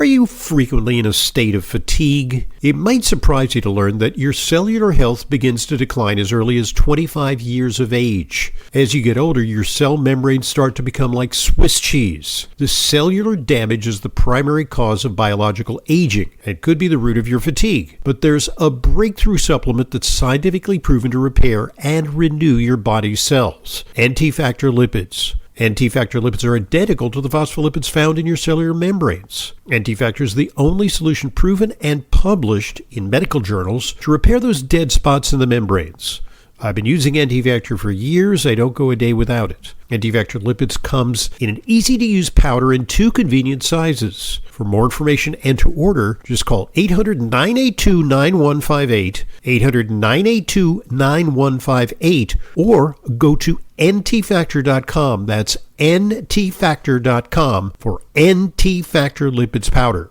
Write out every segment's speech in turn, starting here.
Are you frequently in a state of fatigue? It might surprise you to learn that your cellular health begins to decline as early as 25 years of age. As you get older, your cell membranes start to become like Swiss cheese. The cellular damage is the primary cause of biological aging and could be the root of your fatigue. But there's a breakthrough supplement that's scientifically proven to repair and renew your body's cells. NT-factor lipids. NT-factor lipids are identical to the phospholipids found in your cellular membranes. NT-factor is the only solution proven and published in medical journals to repair those dead spots in the membranes. I've been using NT-factor for years. I don't go a day without it. NT-factor lipids comes in an easy-to-use powder in 2 convenient sizes. For more information and to order, just call 800-982-9158, 800-982-9158, or go to ntfactor.com. That's ntfactor.com for NT-factor lipids powder.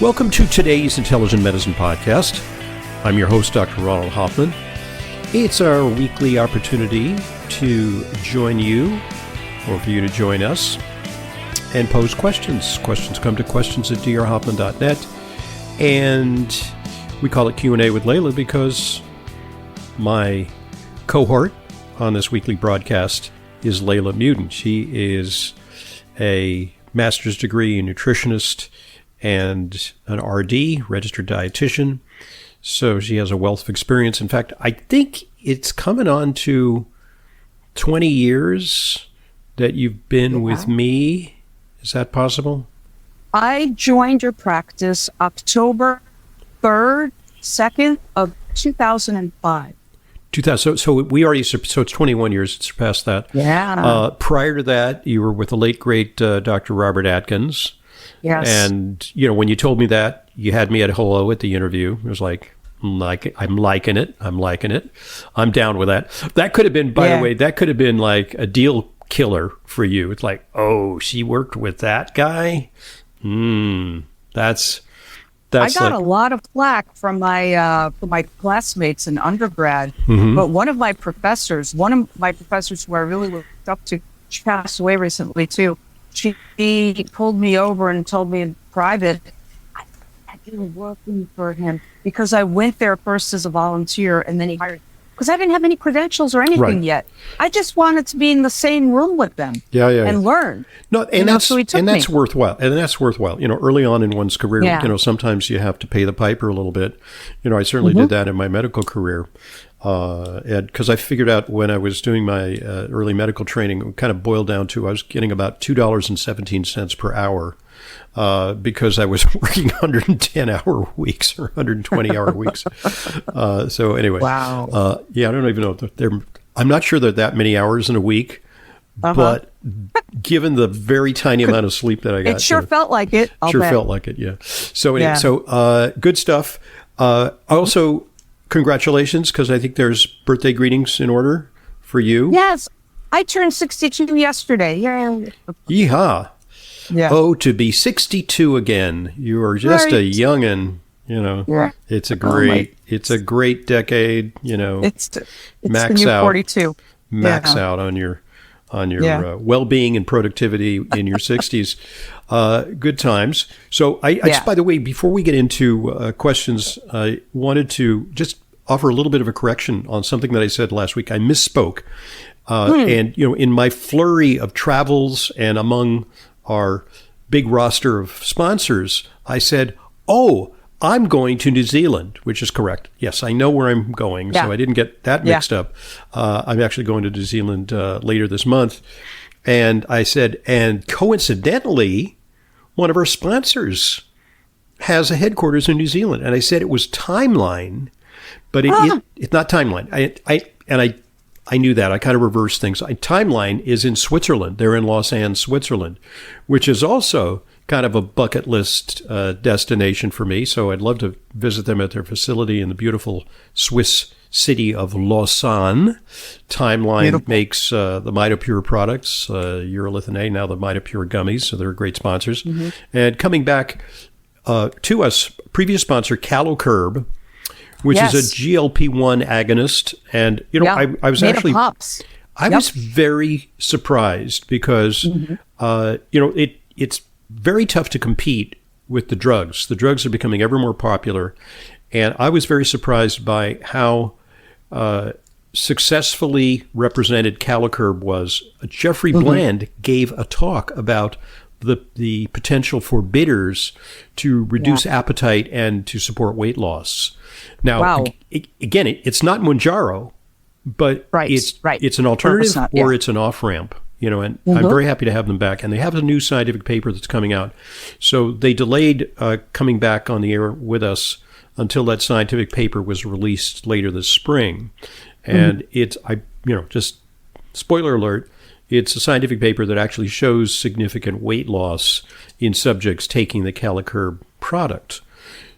Welcome to today's Intelligent Medicine Podcast. I'm your host, Dr. Ronald Hoffman. It's our weekly opportunity to join you, or for you to join us, and pose questions. Questions come to questions@drhoffman.net, and we call it Q&A with Leyla because my cohort on this weekly broadcast is Leyla Mutin. She is a master's degree nutritionist and an RD, registered dietitian. So she has a wealth of experience. In fact, I think it's coming on to 20 years that you've been with me. Is that possible? I joined your practice October 3rd, 2nd of 2005. 2000. So we already, so it's 21 years, it's surpassed that. Yeah. Prior to that, you were with the late, great Dr. Robert Atkins. Yes. And, you know, when you told me that, you had me at hello at the interview. It was like, I'm liking it. I'm down with that. That could have been, by the way, that could have been like a deal killer for you. It's like, oh, she worked with that guy? That's I got a lot of flack from my classmates in undergrad, but one of my professors who I really looked up to, she passed away recently too. She pulled me over and told me in private, I thought you were working for him, because I went there first as a volunteer and then he hired, because I didn't have any credentials or anything yet. I just wanted to be in the same room with them and learn. No, and that's worthwhile. And that's worthwhile. You know, early on in one's career, you know, sometimes you have to pay the piper a little bit. You know, I certainly did that in my medical career. And because I figured out when I was doing my early medical training, it kind of boiled down to I was getting about $2.17 per hour because I was working 110-hour weeks or 120-hour weeks. So anyway, I don't even know if I'm not sure there are that many hours in a week, but given the very tiny amount of sleep that I got, it sure felt like it. Felt like it. Yeah. So anyway, good stuff. Also, congratulations, because I think there's birthday greetings in order for you. Yes. I turned 62 yesterday. Yeehaw. Yeah. Oh, to be 62 again. You are just a youngin', you know. Yeah. It's a great decade, you know. It's max out 42. Max out on your well-being and productivity in your 60s. Good times. So I just, by the way, before we get into questions, I wanted to just offer a little bit of a correction on something that I said last week. I misspoke. And, you know, in my flurry of travels and among our big roster of sponsors, I said, I'm going to New Zealand, which is correct. Yes, I know where I'm going, so I didn't get that mixed up. I'm actually going to New Zealand later this month. And I said, and coincidentally, one of our sponsors has a headquarters in New Zealand. And I said it was Timeline, but it's not Timeline. I knew that. I kind of reversed things. Timeline is in Switzerland. They're in Lausanne, Switzerland, which is also kind of a bucket list destination for me. So I'd love to visit them at their facility in the beautiful Swiss city of Lausanne. Timeline Beautiful. makes the MitoPure products, urolithin A, now the MitoPure gummies. So they're great sponsors. And coming back to us, previous sponsor, CaloCurb, which is a GLP-1 agonist. And, I was made actually... of hops. I was very surprised because, it's very tough to compete with the drugs. The drugs are becoming ever more popular. And I was very surprised by how successfully represented CaloCurb was. Jeffrey Bland gave a talk about the potential for bitters to reduce appetite and to support weight loss. Now, again, it's not Mounjaro, but it's an alternative or it's an off-ramp. And I'm very happy to have them back. And they have a new scientific paper that's coming out. So they delayed coming back on the air with us until that scientific paper was released later this spring. And just spoiler alert, it's a scientific paper that actually shows significant weight loss in subjects taking the CaloCurb product.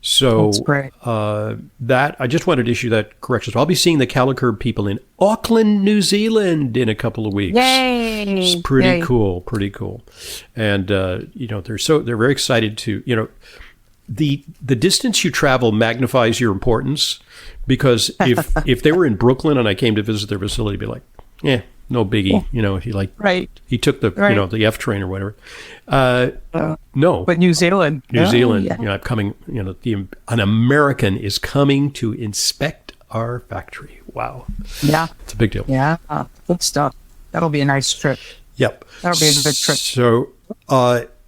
So that's great. That I just wanted to issue that correction. So I'll be seeing the CaloCurb people in Auckland, New Zealand in a couple of weeks. Yay! It's pretty cool, And they're very excited to, the distance you travel magnifies your importance, because if they were in Brooklyn and I came to visit their facility, I'd be like, no biggie, he took the the F train or whatever. No, but New Zealand, I'm coming. An American is coming to inspect our factory. Wow, it's a big deal. Good stuff. That'll be a nice trip. Yep, that'll be a good trip. So,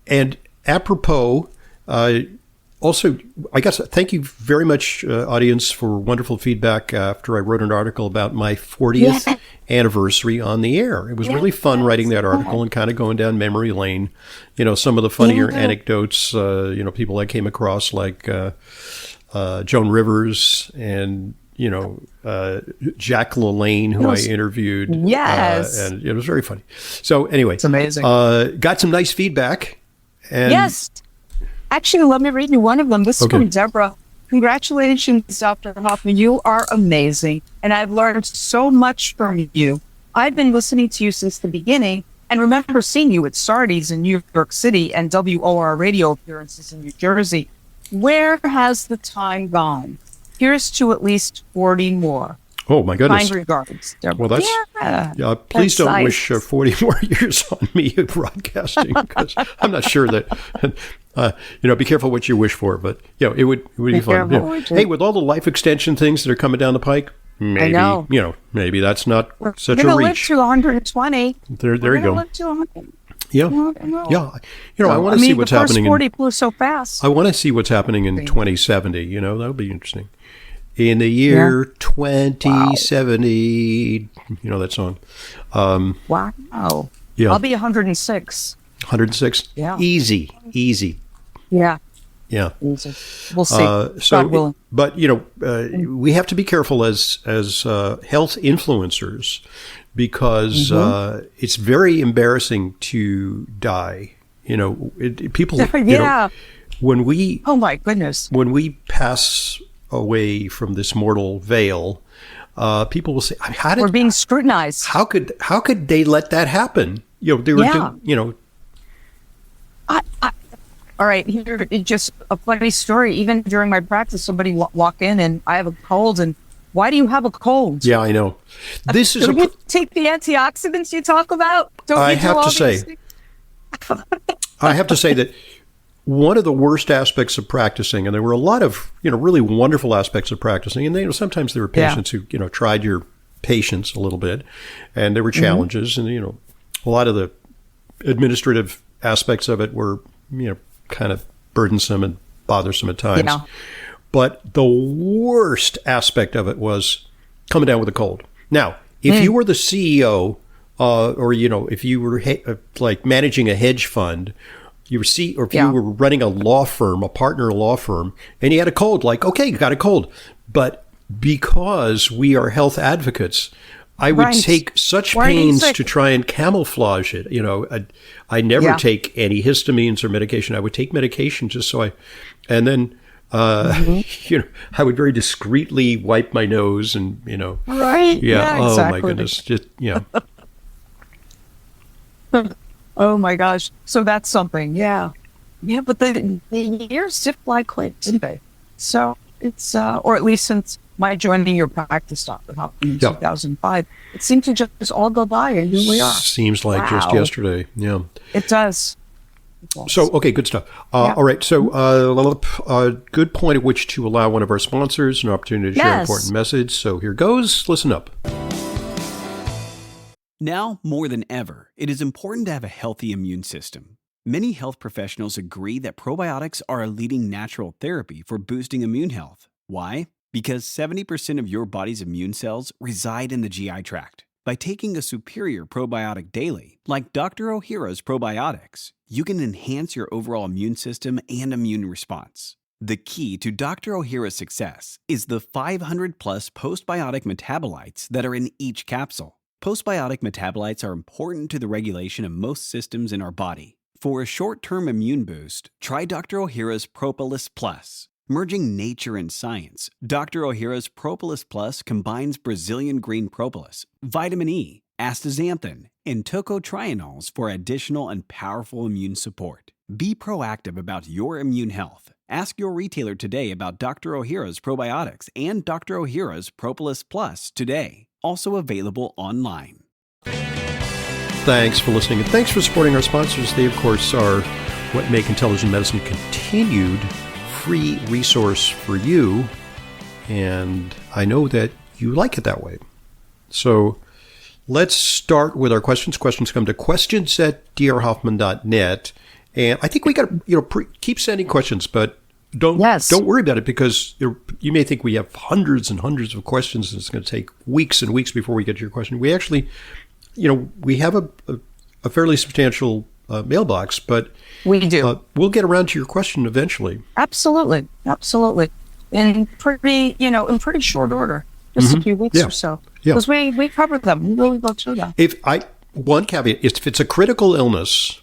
and apropos. Also, I guess thank you very much, audience, for wonderful feedback after I wrote an article about my 40th anniversary on the air. It was really fun writing that article and kind of going down memory lane. some of the funnier anecdotes, people I came across like Joan Rivers and, Jack LaLanne, who I interviewed. Yes. And it was very funny. So anyway. It's amazing. Got some nice feedback. And yes. Actually, let me read you one of them. This is from Deborah. Congratulations, Dr. Hoffman. You are amazing, and I've learned so much from you. I've been listening to you since the beginning and remember seeing you at Sardi's in New York City and WOR radio appearances in New Jersey. Where has the time gone? Here's to at least 40 more. Oh, my goodness. Kind regards, Deborah. Well, please don't nice. Wish 40 more years on me broadcasting, because I'm not sure that, be careful what you wish for, but, it would be fun. Hey, with all the life extension things that are coming down the pike, maybe, maybe that's not such a reach. We're going to live to 120. There you go. Live to 100. Yeah. I want to see what's happening. The first 40 flew so fast. I want to see what's happening in 2070. That'll be interesting. In the year 2070, that song. Wow. Yeah. I'll be 106. 106? Yeah. Easy. Yeah. Yeah. Easy. We'll see. God willing. But, we have to be careful as health influencers, because it's very embarrassing to die. People, when we... Oh, my goodness. When we pass away from this mortal veil, people will say, we're being scrutinized. How could they let that happen? They were all right, here just a funny story. Even during my practice, somebody walk in and I have a cold, and why do you have a cold? Yeah, I know. This is you take the antioxidants you talk about? I have to say that one of the worst aspects of practicing, and there were a lot of, really wonderful aspects of practicing, and sometimes there were patients who, tried your patience a little bit, and there were challenges, and, a lot of the administrative aspects of it were, kind of burdensome and bothersome at times. But the worst aspect of it was coming down with a cold. Now, if you were the CEO, or, if you were like managing a hedge fund, you were running a law firm, a partner law firm, and you had a cold, like, okay, you got a cold. But because we are health advocates, I would Right. take such Why are you pains sick? to try and camouflage it. I never Yeah. take any histamines or medication. I would take medication just so and then, I would very discreetly wipe my nose and, Right. yeah. Oh exactly. my goodness. Just, yeah. Oh my gosh. So that's something. Yeah. Yeah, but the years zip like quick, didn't they? So it's, or at least since my joining your practice, Dr. Hoffman, in Yeah. 2005, it seemed to just all go by, and here we are. Seems like just Wow. yesterday. Yeah. It does. It does. So, okay, good stuff. Yeah. All right. So, good point at which to allow one of our sponsors an opportunity to share an Yes. important message. So here goes. Listen up. Now, more than ever, it is important to have a healthy immune system. Many health professionals agree that probiotics are a leading natural therapy for boosting immune health. Why? Because 70% of your body's immune cells reside in the GI tract. By taking a superior probiotic daily, like Dr. Ohhira's probiotics, you can enhance your overall immune system and immune response. The key to Dr. Ohhira's success is the 500 plus postbiotic metabolites that are in each capsule. Postbiotic metabolites are important to the regulation of most systems in our body. For a short-term immune boost, try Dr. Ohhira's Propolis Plus. Merging nature and science, Dr. Ohhira's Propolis Plus combines Brazilian green propolis, vitamin E, astaxanthin, and tocotrienols for additional and powerful immune support. Be proactive about your immune health. Ask your retailer today about Dr. Ohhira's probiotics and Dr. Ohhira's Propolis Plus today. Also available online. Thanks for listening, and thanks for supporting our sponsors. They, of course, are what make Intelligent Medicine continued free resource for you, and I know that you like it that way. So let's start with our questions. Questions come to questions@drhoffman.net, and I think we got to keep sending questions, but don't worry about it, because you may think we have hundreds and hundreds of questions and it's going to take weeks and weeks before we get to your question. We actually, we have a fairly substantial mailbox, but We do. We'll get around to your question eventually. Absolutely. In pretty short order, just a few weeks or so. Yeah. Because we covered them. We really go through that. One caveat is, if it's a critical illness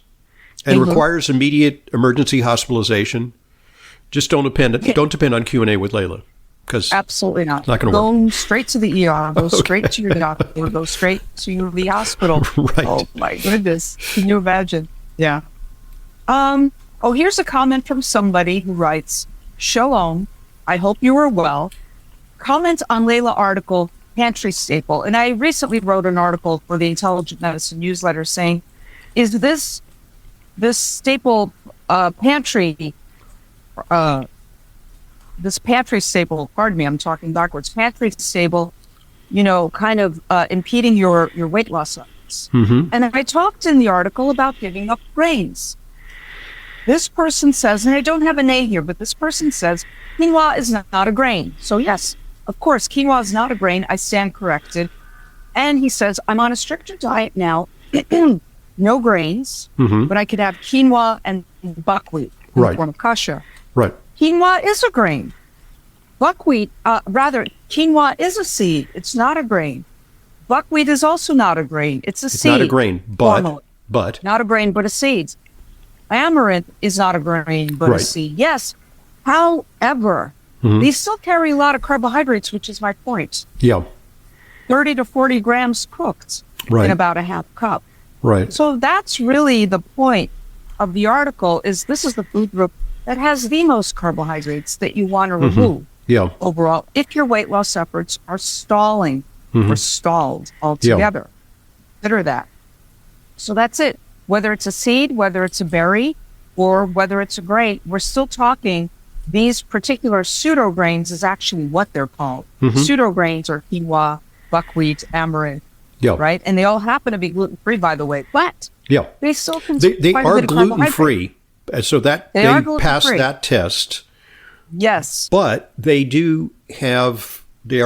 and requires immediate emergency hospitalization, just don't depend on Q&A with Leyla, because Absolutely not. It's not gonna work. Go straight to the ER. Go straight to your doctor. Go straight to the hospital. Right. Oh my goodness. Can you imagine? Yeah. Here's a comment from somebody who writes, Shalom, I hope you are well. Comment on Leyla article, pantry staple. And I recently wrote an article for the Intelligent Medicine newsletter saying, is this staple pantry, this pantry staple, pardon me, I'm talking backwards, pantry staple, kind of impeding your weight loss efforts. Mm-hmm. And I talked in the article about giving up grains. This person says, and I don't have a name here, but this person says, quinoa is not a grain. So yes, of course, quinoa is not a grain. I stand corrected. And he says, I'm on a stricter diet now, no grains, but I could have quinoa and buckwheat in the form of kasha. Right. Quinoa is a grain. Buckwheat, quinoa is a seed. It's not a grain. Buckwheat is also not a grain. It's a seed. It's not a grain, but not a grain, but a seed. Amaranth is not a grain, but a seed. Yes. However, these still carry a lot of carbohydrates, which is my point. Yeah. 30 to 40 grams cooked in about a half cup. Right. So that's really the point of the article, is this is the food group that has the most carbohydrates that you want to remove overall, if your weight loss efforts are stalling or stalled altogether. Consider that. So that's it. Whether it's a seed, whether it's a berry, or whether it's a grain, we're still talking these particular pseudograins is actually what they're called. Pseudograins are quinoa, buckwheat, amaranth, right? And they all happen to be gluten-free, by the way, but they still contain they quite a are bit of carbohydrate. gluten-free. So that they passed that test. Yes. But they are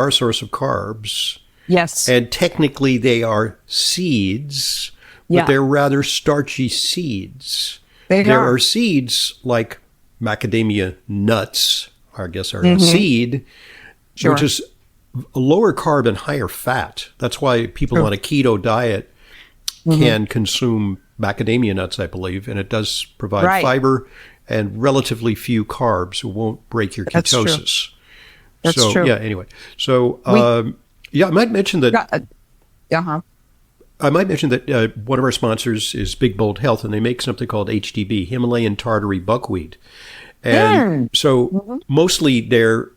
a source of carbs. Yes. And technically they are seeds, but they're rather starchy seeds. There are seeds like macadamia nuts, I guess, are a seed, which is a lower carb and higher fat. That's why people on a keto diet can consume macadamia nuts, I believe, and it does provide fiber and relatively few carbs. It won't break your ketosis. That's true. Yeah, anyway. So, I might mention that. I might mention that one of our sponsors is Big Bold Health, and they make something called HTB, Himalayan Tartary Buckwheat. And so mostly they're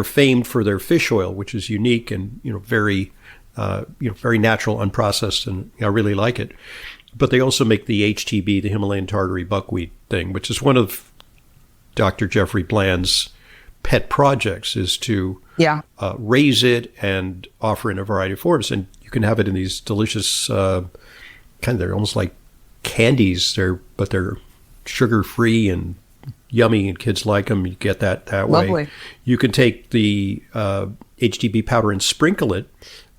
famed for their fish oil, which is unique and very natural, unprocessed, and I really like it. But they also make the HTB, the Himalayan Tartary Buckwheat thing, which is one of Dr. Jeffrey Bland's pet projects, is to raise it and offer in a variety of forms. And you can have it in these delicious they're almost like candies, but they're sugar-free and yummy, and kids like them. You get that Lovely. way. You can take the HTB powder and sprinkle it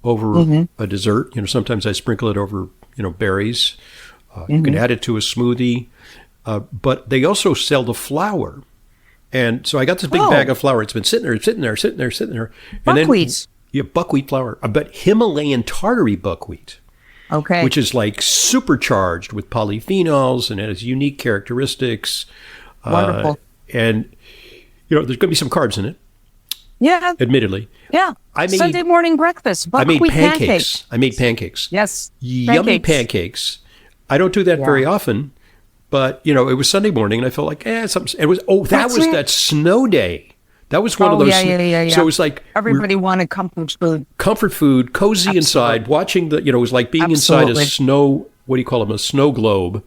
over a dessert. Sometimes I sprinkle it over berries. You can add it to a smoothie. But they also sell the flour. And so I got this big bag of flour. It's been sitting there. Buckwheat. Buckwheat flour. But Himalayan Tartary buckwheat. Okay. Which is like supercharged with polyphenols, and it has unique characteristics. Wonderful. And, there's going to be some carbs in it. Yeah. Admittedly. Yeah. Sunday morning breakfast. Buckwheat pancakes. I made pancakes. Yes. Yummy pancakes. I don't do that very often, but, it was Sunday morning, and I felt like, something. It was, that snow day. That was one of those. Yeah. So it was like everybody wanted comfort food. Comfort food, cozy inside, watching it was like being inside a snow. What do you call them? A snow globe.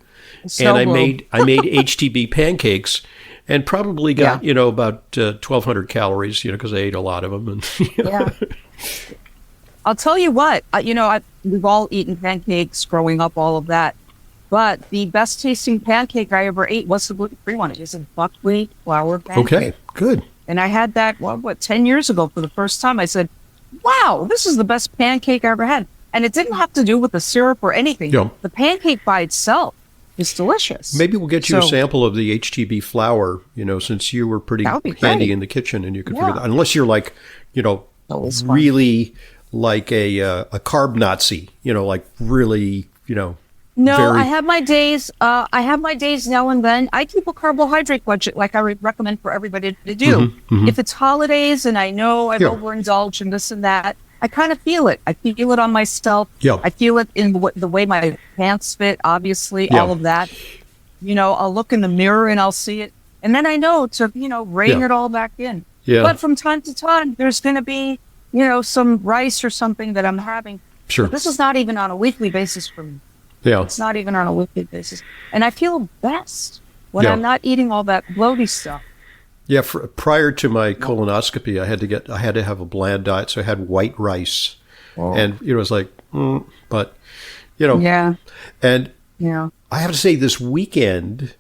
I made HTB pancakes, and probably got about 1,200 calories. Because I ate a lot of them. And I'll tell you what. We've all eaten pancakes growing up, all of that. But the best tasting pancake I ever ate was the gluten-free one. It is a buckwheat flour pancake. Okay, good. And I had that, 10 years ago for the first time. I said, wow, this is the best pancake I ever had. And it didn't have to do with the syrup or anything. Yeah. The pancake by itself is delicious. Maybe we'll get you a sample of the HTB flour, since you were pretty handy in the kitchen, and you could figure that. Unless you're like, really like a carb Nazi, like really, No, I have my days. I have my days now and then. I keep a carbohydrate budget, like I recommend for everybody to do. If it's holidays and I know I've overindulged in this and that, I kind of feel it. I feel it on myself. Yeah. I feel it in the way my pants fit. Obviously, all of that. I'll look in the mirror and I'll see it, and then I know to rein it all back in. Yeah. But from time to time, there's going to be some rice or something that I'm having. Sure. But this is not even on a weekly basis for me. Yeah. It's not even on a weekly basis. And I feel best when I'm not eating all that bloaty stuff. Yeah, prior to my colonoscopy, I had to have a bland diet, so I had white rice. And it was like, but Yeah. And I have to say, this weekend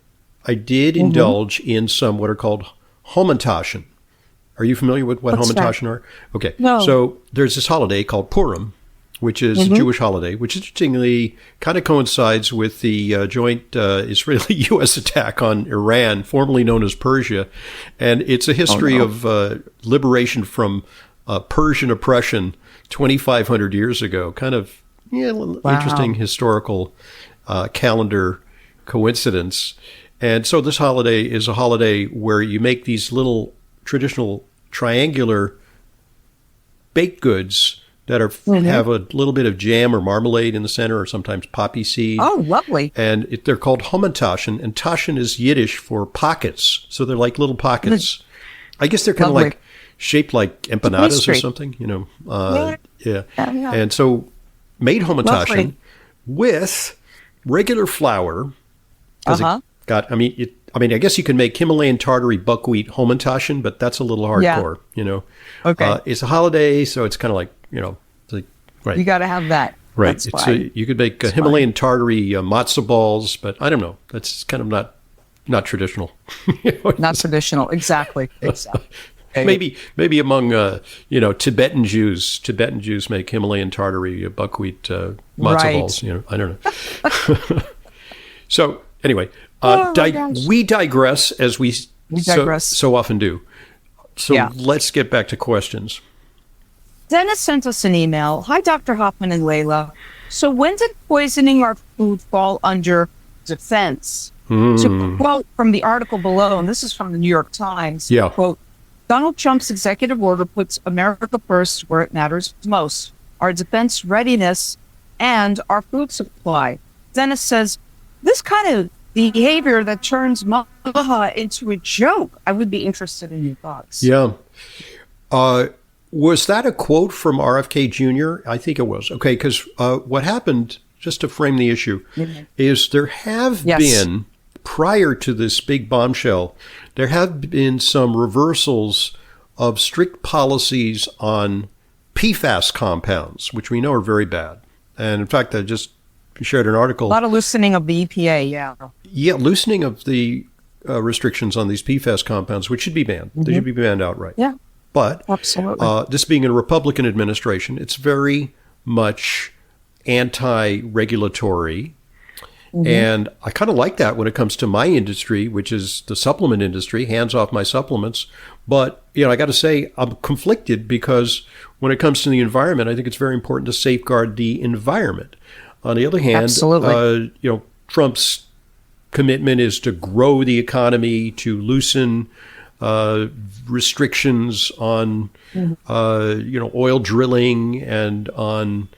I did indulge in some what are called hamantaschen. Are you familiar with what hamantaschen are? Okay. No. So there's this holiday called Purim, which is a Jewish holiday, which interestingly kind of coincides with the joint Israeli-U.S. attack on Iran, formerly known as Persia. And it's a history of liberation from Persian oppression 2,500 years ago. Kind of interesting historical calendar coincidence. And so this holiday is a holiday where you make these little traditional triangular baked goods that have a little bit of jam or marmalade in the center, or sometimes poppy seed. Oh, lovely. And they're called hamantaschen, and taschen is Yiddish for pockets. So they're like little pockets. I guess they're kind of like shaped like empanadas or something, Yeah. And so made hamantaschen with regular flour. I guess you can make Himalayan Tartary buckwheat hamantaschen, but that's a little hardcore, Okay. It's a holiday, so it's kind of like, right. You got to have that. Right. You could make Himalayan Tartary matzo balls, but I don't know. That's kind of not traditional. Not traditional. Exactly. Maybe among Tibetan Jews make Himalayan Tartary buckwheat matzo balls. I don't know. So anyway, we digress as we so often do. So let's get back to questions. Dennis sent us an email. Hi, Dr. Hoffman and Leyla. So when did poisoning our food fall under defense? To quote from the article below, and this is from the New York Times, quote, Donald Trump's executive order puts America first where it matters most, our defense readiness and our food supply. Dennis says, this kind of behavior that turns MAHA into a joke. I would be interested in your thoughts. Yeah. Was that a quote from RFK Jr.? I think it was. Okay, because what happened, just to frame the issue, is there have been, prior to this big bombshell, there have been some reversals of strict policies on PFAS compounds, which we know are very bad. And in fact, I just shared an article. A lot of loosening of the EPA, yeah. Yeah, loosening of the restrictions on these PFAS compounds, which should be banned. They should be banned outright. Yeah. But absolutely. This being a Republican administration, it's very much anti-regulatory. And I kind of like that when it comes to my industry, which is the supplement industry, hands off my supplements. But, I got to say, I'm conflicted because when it comes to the environment, I think it's very important to safeguard the environment. On the other hand, Trump's commitment is to grow the economy, to loosen restrictions on, oil drilling and on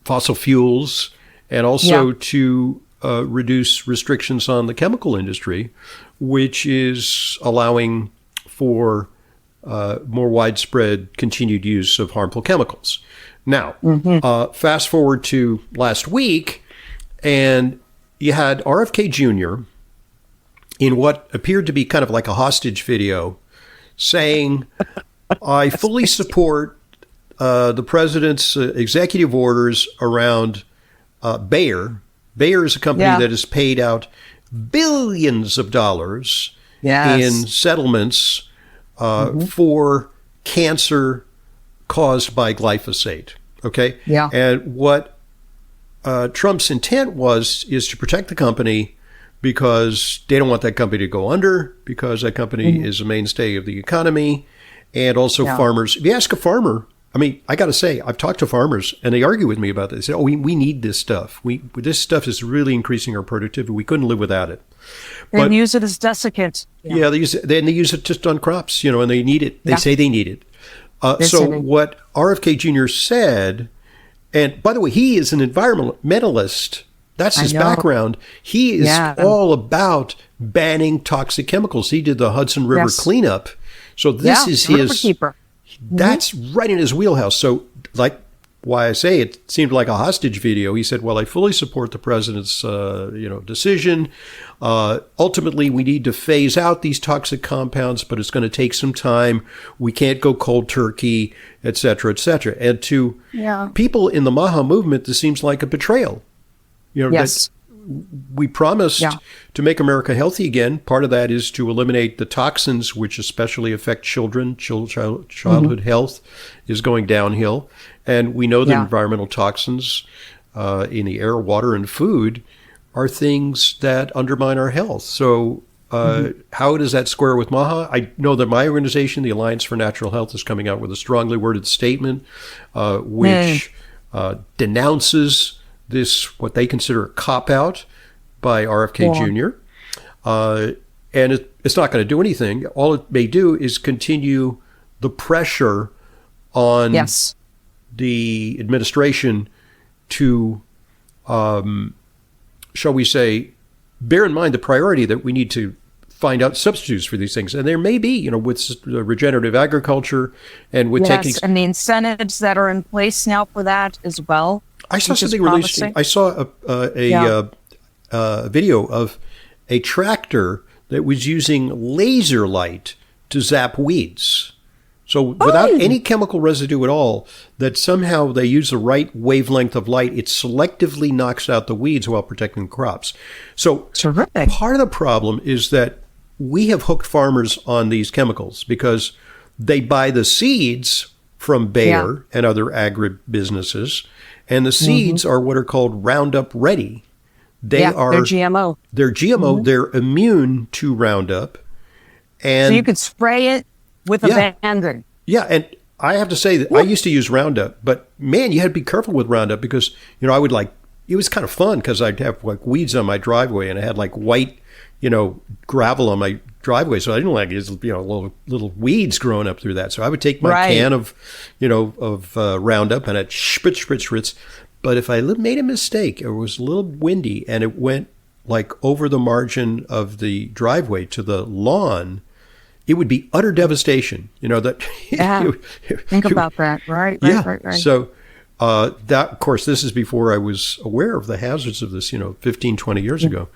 fossil fuels, and also to reduce restrictions on the chemical industry, which is allowing for more widespread continued use of harmful chemicals. Now, fast forward to last week, and you had RFK Jr. in what appeared to be kind of like a hostage video saying, I fully support the president's executive orders around Bayer. Bayer is a company that has paid out billions of dollars in settlements for cancer caused by glyphosate. Okay? Yeah. And what Trump's intent is to protect the company because they don't want that company to go under, because that company is a mainstay of the economy, and also farmers. If you ask a farmer, I got to say, I've talked to farmers, and they argue with me about this. They say, we need this stuff. This stuff is really increasing our productivity. We couldn't live without it. They use it as desiccant. Yeah, they use it just on crops, and they need it. They say they need it. So what RFK Jr. said, and by the way, he is an environmentalist. That's his background. He is all about banning toxic chemicals. He did the Hudson River cleanup. So this is his... Keeper. That's right in his wheelhouse. So, like why I say it seemed like a hostage video. He said, well, I fully support the president's, decision. Ultimately, we need to phase out these toxic compounds, but it's going to take some time. We can't go cold turkey, et cetera, et cetera. And to people in the MAHA movement, this seems like a betrayal. That we promised to make America healthy again. Part of that is to eliminate the toxins, which especially affect children. Childhood health is going downhill. And we know that environmental toxins in the air, water, and food are things that undermine our health. So how does that square with MAHA? I know that my organization, the Alliance for Natural Health, is coming out with a strongly worded statement which denounces this, what they consider a cop-out by RFK Jr. And it's not going to do anything. All it may do is continue the pressure on the administration to, shall we say, bear in mind the priority that we need to find out substitutes for these things. And there may be, with regenerative agriculture and with techniques. And the incentives that are in place now for that as well. I saw something really interesting. I saw a video of a tractor that was using laser light to zap weeds. So without any chemical residue at all, that somehow they use the right wavelength of light, it selectively knocks out the weeds while protecting crops. So part of the problem is that we have hooked farmers on these chemicals because they buy the seeds from Bayer and other agribusinesses. And the seeds are what are called Roundup Ready. They're GMO. They're GMO. They're immune to Roundup. And so you could spray it with abandon. Yeah, and I have to say that I used to use Roundup, but man, you had to be careful with Roundup because, I would it was kind of fun because I'd have like weeds on my driveway and I had like white, gravel on my driveway. So I didn't like these, little weeds growing up through that. So I would take my can of, Roundup and I'd spritz. But if I made a mistake, it was a little windy and it went like over the margin of the driveway to the lawn, it would be utter devastation. Think about that. Right. So that, of course, this is before I was aware of the hazards of this, 15, 20 years ago.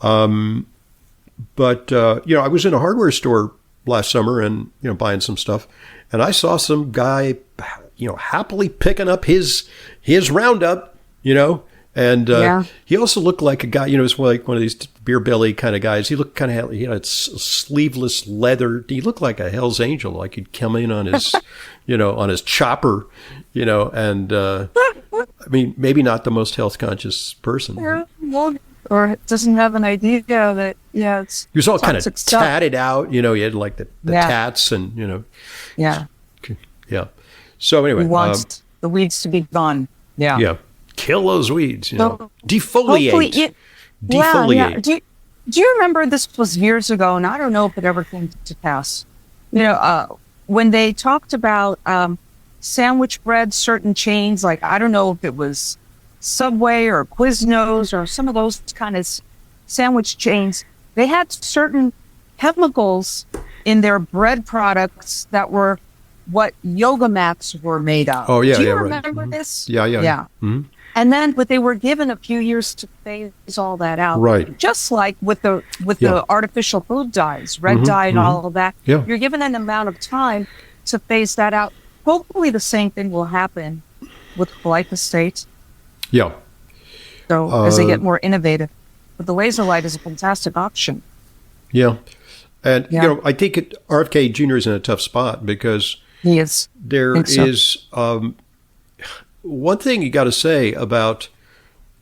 But I was in a hardware store last summer and, buying some stuff. And I saw some guy, happily picking up his Roundup, and he also looked like a guy, he was like one of these beer belly kind of guys. He looked kind of, he had sleeveless leather. He looked like a Hell's Angel, like he'd come in on his, on his chopper, and I mean, maybe not the most health conscious person. Yeah, well, or doesn't have an idea that, it's. He was all kind of tatted out, he had like the tats and, Yeah. Yeah. So anyway. He wants the weeds to be gone. Yeah. Yeah. Kill those weeds, So, defoliate. Defoliate. Yeah. Do you remember this was years ago, and I don't know if it ever came to pass. When they talked about sandwich bread, certain chains, like I don't know if it was Subway or Quiznos or some of those kind of sandwich chains, they had certain chemicals in their bread products that were what yoga mats were made of. Oh, yeah. Do you right. remember this? Yeah. Mm-hmm. And then, but they were given a few years to phase all that out. Right. Just like with the artificial food dyes, red dye and all of that. Yeah. You're given an amount of time to phase that out. Hopefully the same thing will happen with glyphosate. Yeah. So as they get more innovative. But the laser light is a fantastic option. Yeah. And, I think RFK Jr. is in a tough spot because he is. There is one thing you got to say about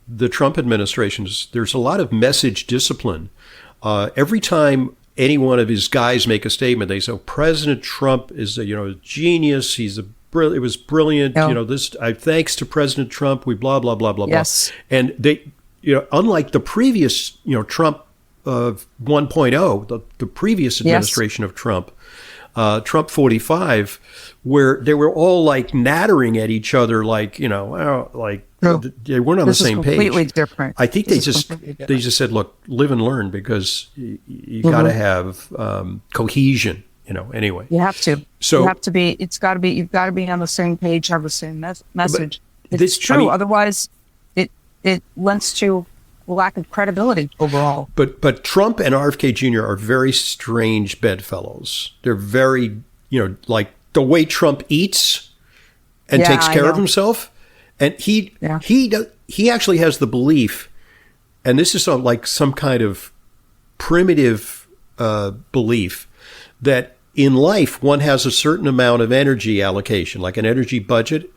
the Trump administration is there's a lot of message discipline. Every time any one of his guys make a statement, they say, President Trump is a genius. It was brilliant. Yeah. Thanks to President Trump, we blah, blah, blah, blah, yes. blah. And they, unlike the previous, Trump 1.0, the previous administration of Trump, Trump 45, where they were all like nattering at each other, like, they weren't on the same page. Completely different. I think they just said, look, live and learn because you got to have cohesion, anyway. You have to. So you've got to be on the same page, have the same message. It's true. Otherwise, it lends to lack of credibility overall. But Trump and RFK Jr. are very strange bedfellows. They're very, like the way Trump eats and takes care of himself. And he actually has the belief, and this is some kind of primitive belief, that in life one has a certain amount of energy allocation, like an energy budget.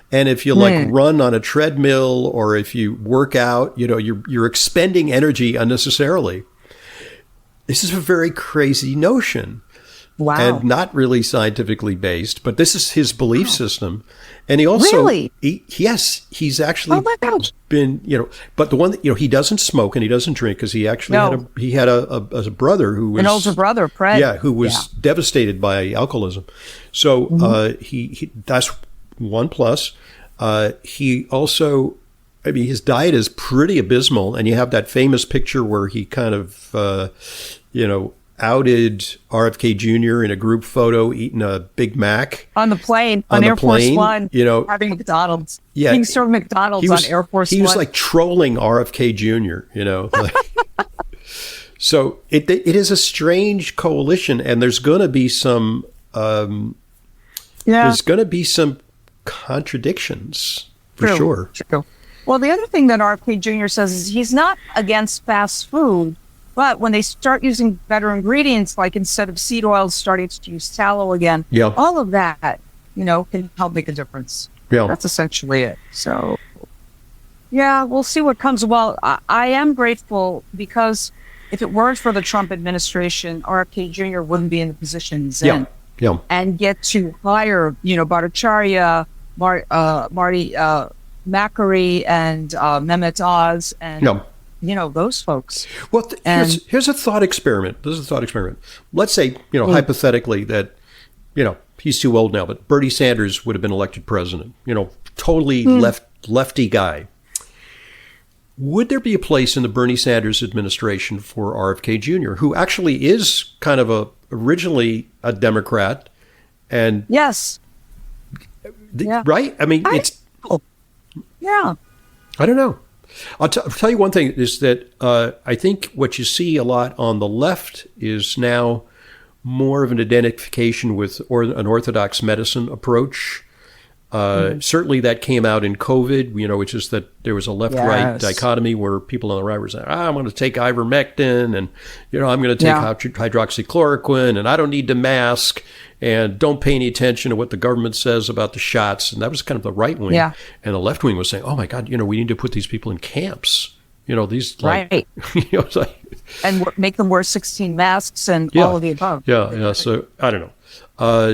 And if you run on a treadmill or if you work out, you're expending energy unnecessarily. This is a very crazy notion. Wow. And not really scientifically based, but this is his belief system. And he also, really? He's actually been, but the one that, he doesn't smoke and he doesn't drink because he actually had a brother who was an older brother, Fred. Yeah, who was devastated by alcoholism. So he that's one plus. He also, his diet is pretty abysmal, and you have that famous picture where he kind of, outed RFK Jr. in a group photo eating a Big Mac on the plane on Air Force One. Having McDonald's, being served McDonald's on Air Force One. He was like trolling RFK Jr. So it is a strange coalition, and there's going to be some. There's going to be some contradictions for sure. True. Well, the other thing that RFK Jr. says is he's not against fast food, but when they start using better ingredients, like instead of seed oils, starting to use tallow again, all of that, can help make a difference. Yeah, that's essentially it. So, we'll see what comes. Well, I am grateful because if it weren't for the Trump administration, RFK Jr. wouldn't be in the position he's in. Yeah. and get to hire, Bhattacharya, Marty Macquarie, and Mehmet Oz, and those folks. Well, here's a thought experiment. This is a thought experiment. Let's say, hypothetically that, he's too old now, but Bernie Sanders would have been elected president. Totally lefty guy. Would there be a place in the Bernie Sanders administration for RFK Jr., who actually is kind of originally a Democrat? And yes. Right? I mean, yeah. I don't know. I'll tell you one thing is that I think what you see a lot on the left is now more of an identification with an orthodox medicine approach. Certainly that came out in COVID, which is that there was a left-right dichotomy where people on the right were saying, I'm going to take ivermectin and, I'm going to take hydroxychloroquine and I don't need to mask and don't pay any attention to what the government says about the shots. And that was kind of the right wing. Yeah. And the left wing was saying, oh my God, we need to put these people in camps. These right. And make them wear 16 masks and all of the above. Yeah. So I don't know. A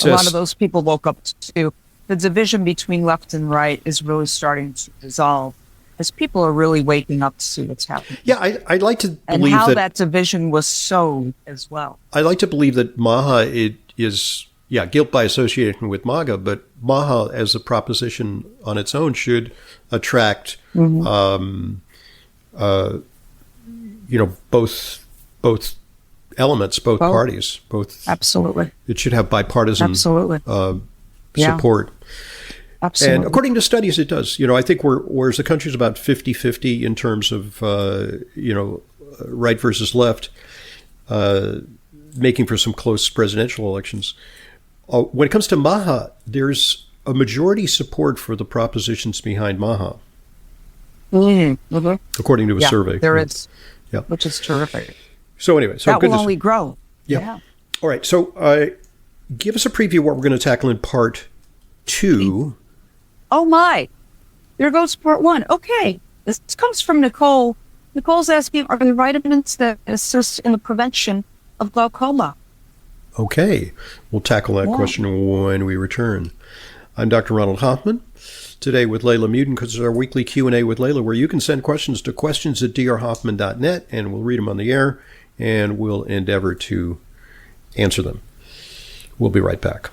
lot of those people woke up to the division between left and right is really starting to dissolve as people are really waking up to see what's happening. Yeah, I'd like to believe and how that division was sowed as well. I like to believe that MAHA is guilt by association with MAGA, but MAHA as a proposition on its own should attract, both elements, both parties, both. Absolutely. It should have bipartisan support. Absolutely. And according to studies, it does. I think whereas the country's about 50-50 in terms of, right versus left, making for some close presidential elections. When it comes to MAHA, there's a majority support for the propositions behind MAHA, according to a survey. There is, which is terrific. So anyway, that will only grow. Yeah. All right. So give us a preview of what we're going to tackle in part 2. Oh my! There goes part 1. Okay, this comes from Nicole. Nicole's asking, are there vitamins that assist in the prevention of glaucoma? Okay, we'll tackle that question when we return. I'm Dr. Ronald Hoffman. Today with Leyla Mutin, because it's our weekly Q&A with Leyla, where you can send questions to questions@drhoffman.net, and we'll read them on the air, and we'll endeavor to answer them. We'll be right back.